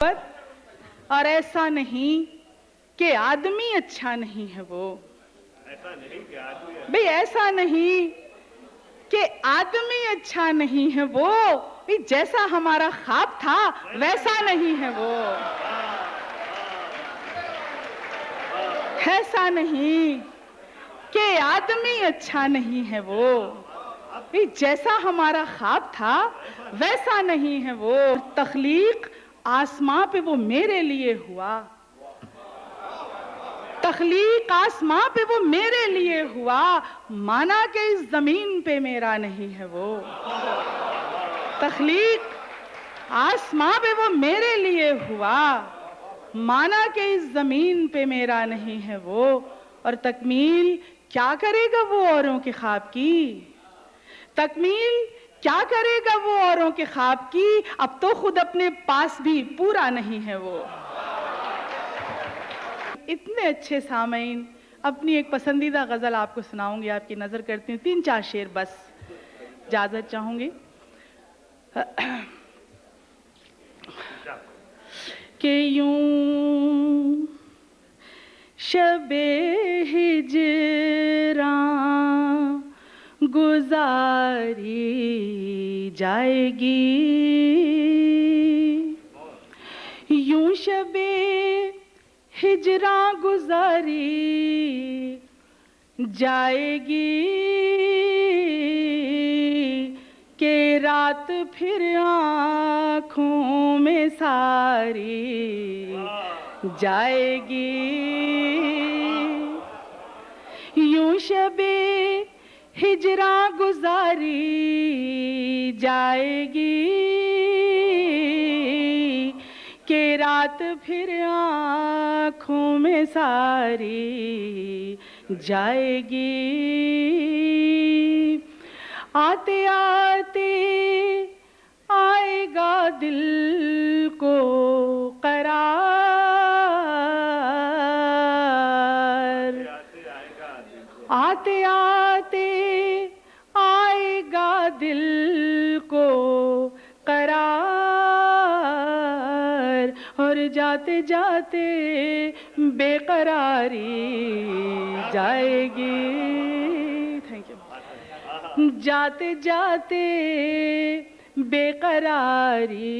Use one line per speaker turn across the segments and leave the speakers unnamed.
पर और ऐसा नहीं कि आदमी अच्छा नहीं है वो।
ऐसा नहीं कि आदमी
भाई ऐसा नहीं कि आदमी अच्छा नहीं है वो, भाई जैसा हमारा ख्वाब था वैसा नहीं है वो। ऐसा नहीं कि आदमी अच्छा नहीं है वो, भाई जैसा हमारा ख्वाब था वैसा नहीं है वो। तख्लीक आसमां पे वो मेरे लिए हुआ, तख्लीक आसमां पे वो मेरे लिए हुआ, माना कि इस जमीन पे मेरा नहीं है वो। तख्लीक आसमां पे वो मेरे लिए हुआ, माना कि इस जमीन पे मेरा नहीं है वो। और तकमील क्या करेगा वो औरों के ख्वाब की, तकमील क्या करेगा वो औरों के ख्वाब की, अब तो खुद अपने पास भी पूरा नहीं है वो। इतने अच्छे सामईन, अपनी एक पसंदीदा गज़ल आपको सुनाऊंगी, आपकी नज़र करती हूँ, 3-4 शेर बस, इजाज़त चाहूंगी। कि यूं शबे हिजरां गुजारी जाएगी, यूं शबे हिजरां गुजारी जाएगी, के रात फिर आँखों में सारी जाएगी। यूं शबे हिजरां गुजारी जाएगी, के रात फिर आँखों में सारी जाएगी। आते आते आएगा दिल को करार, आते आते आएगा दिल को करार, और जाते जाते बेकरारी जाएगी। Thank you. जाते जाते बेकरारी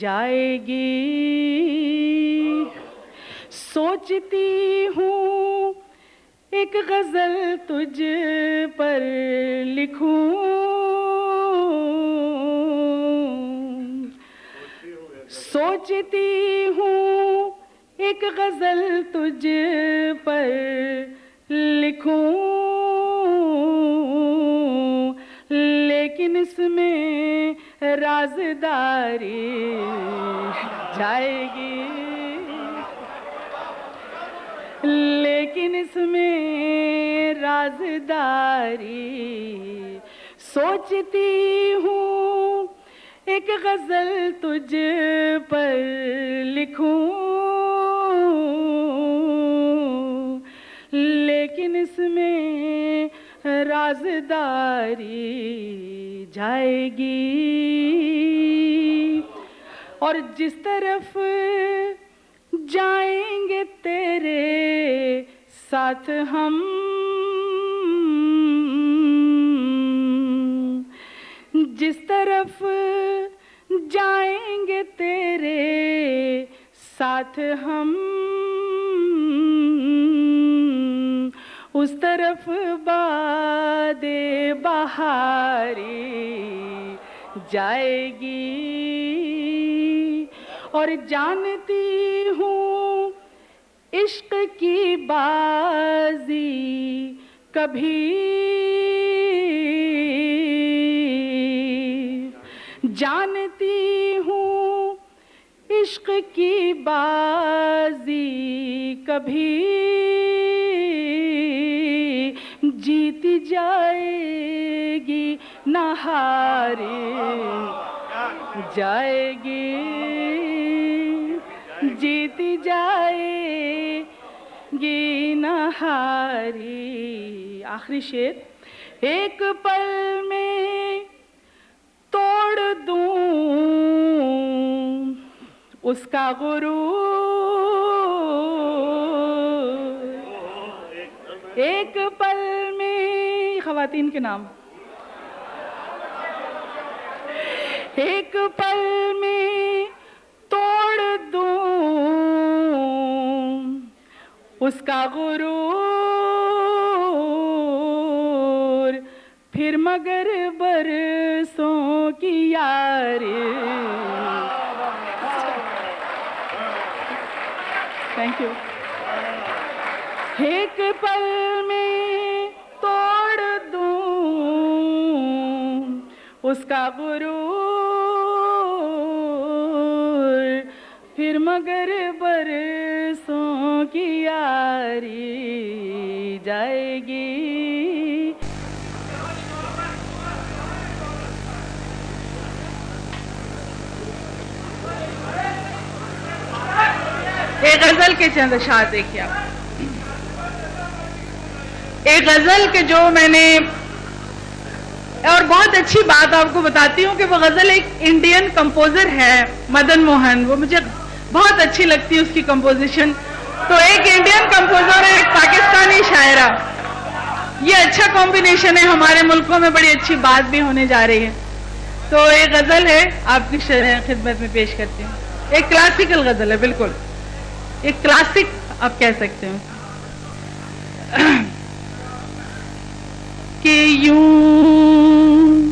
जाएगी। सोचती हूँ एक गजल तुझ पर लिखूं, सोचती हूँ एक गजल तुझ पर लिखूं, लेकिन इसमें राज़दारी जाएगी, लेकिन इसमें राज़दारी। सोचती हूँ एक गजल तुझ पर लिखूं, लेकिन इसमें राज़दारी जाएगी। और जिस तरफ जाएंगे तेरे साथ हम, जिस तरफ जाएंगे तेरे साथ हम, उस तरफ बादे बहारी जाएगी। और जानती हूँ इश्क की बाजी कभी, जानती हूँ इश्क की बाजी कभी जीती जाएगी ना हारी जाएगी, जीती जाएगी ना हारी। आखिरी शेर। एक पल में तोड़ दूं उसका गुरूर एक पल में, खवातीन के नाम, एक पल में तोड़ दूं उसका गुरूर, फिर मगर बरसों की यारी। Thank you. एक पल में तोड़ दूं उसका गुरूर, फिर मगर बरसों की यारी जाएगी। एक गजल के चंद अशार देखिए आप। एक गजल के जो मैंने, और बहुत अच्छी बात आपको बताती हूँ कि वो गजल एक इंडियन कंपोजर है, मदन मोहन, वो मुझे बहुत अच्छी लगती है उसकी कंपोजिशन। तो एक इंडियन कंपोजर है, एक पाकिस्तानी शायरा, ये अच्छा कॉम्बिनेशन है, हमारे मुल्कों में बड़ी अच्छी बात भी होने जा रही है। तो एक गजल है, आपकी खिदमत में पेश करती हूँ। एक क्लासिकल गजल है, बिल्कुल एक क्लासिक आप कह सकते हो। कि यूं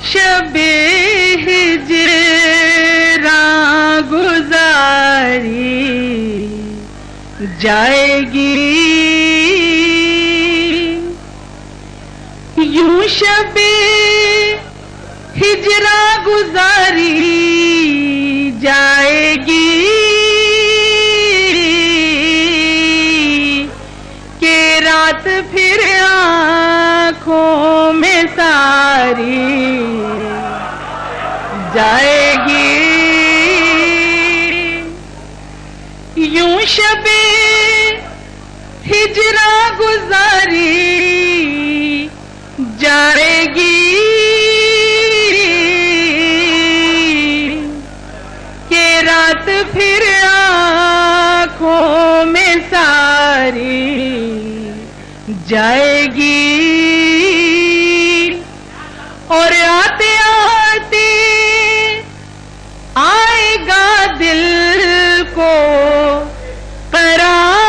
शबे हिजरा गुजारी जाएगी, यूं शबे हिजरा गुजारी जाएगी, रात फिर आँखों में सारी जाएगी, यूं शबे हिजरा गुजारी जाएगी, के रात फिर आँखों में सारी जाएगी। और आते आते आएगा दिल को करार,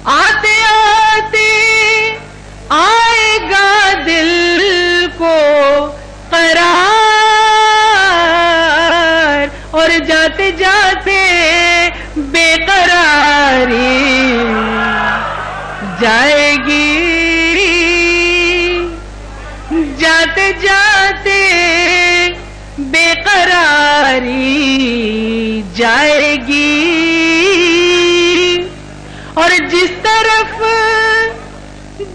आते आते आएगा दिल को करार, और जाते जाते बेकरारी जाएगी, जाते जाते बेकरारी जाएगी। और जिस तरफ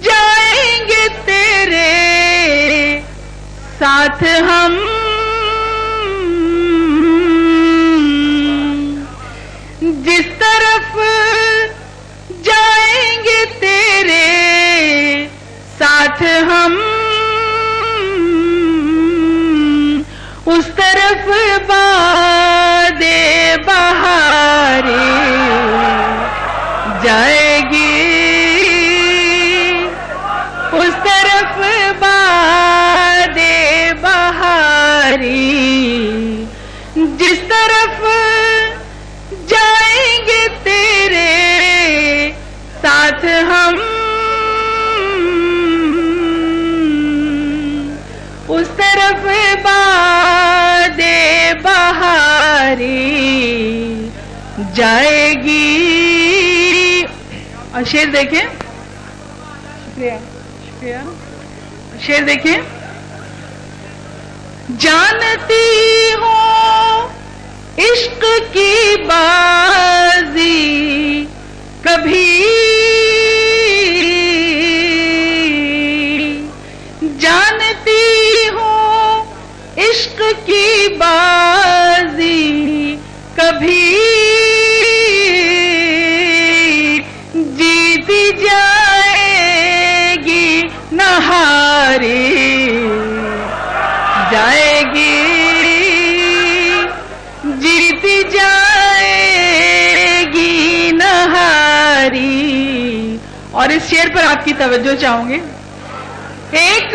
जाएंगे तेरे साथ हम, जिस तरफ जाएंगे तेरे साथ हम, उस तरफ बादे बहारी जाएगी, उस तरफ बादे बहारी, जिस तरफ जाएंगे तेरे साथ हम, उस तरफ बादे बहारी जाएगी। और शेर देखें, शुक्रिया शुक्रिया, शेर देखें। जानती हो इश्क की बाजी कभी, जानती हो इश्क की बाजी कभी, जीती जाएगी नहारी जाएगी, जीती जाएगी नहारी। और इस शेर पर आपकी तवज्जो चाहूंगी। एक